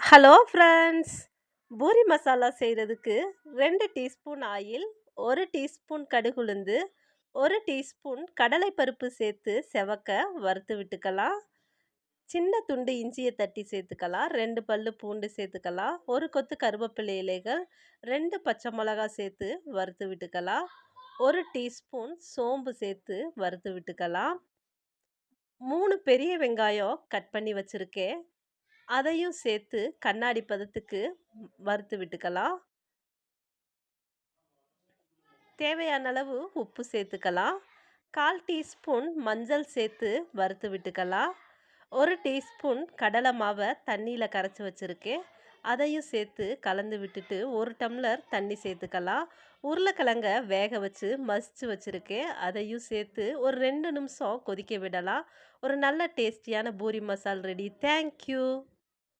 Hello friends! Puri masala செய்றதுக்கு 2 teaspoon oil, 1 teaspoon கடுகுளுந்து, 1 teaspoon கடலை பருப்பு சேர்த்து செவக்க வறுத்து விட்டுக்கலாம். சின்ன துண்டு இஞ்சிய தட்டி சேர்த்துக்கலாம். 2 பல்லு பூண்டு சேர்த்துக்கலாம். 1 கொத்து கருவேப்பிலை இலைகள், 2 பச்சை மிளகாய் சேர்த்து வறுத்து விட்டுக்கலாம். 1 டீஸ்பூன் சோம்பு சேர்த்து வறுத்து விட்டுக்கலாம். 3 பெரிய வெங்காயம் கட் பண்ணி வச்சிருக்கேன். அதையும் சேர்த்து கண்ணாடி பதத்துக்கு வறுத்து விட்டுக்கலாம். தேவையான அளவு உப்பு சேர்த்துக்கலாம். 1/4 டீஸ்பூன் மஞ்சள் சேர்த்து வறுத்து விட்டுக்கலாம். 1 டீஸ்பூன் கடலை மாவை தண்ணியில் கரைச்சி வச்சுருக்கேன். அதையும் சேர்த்து கலந்து விட்டுட்டு 1 டம்ளர் தண்ணி சேர்த்துக்கலாம். உருளைக்கிழங்க வேக வச்சு மசிச்சு வச்சுருக்கேன். அதையும் சேர்த்து ஒரு 2 நிமிஷம் கொதிக்க விடலாம். ஒரு நல்ல டேஸ்டியான பூரி மசால் ரெடி. தேங்க்யூ.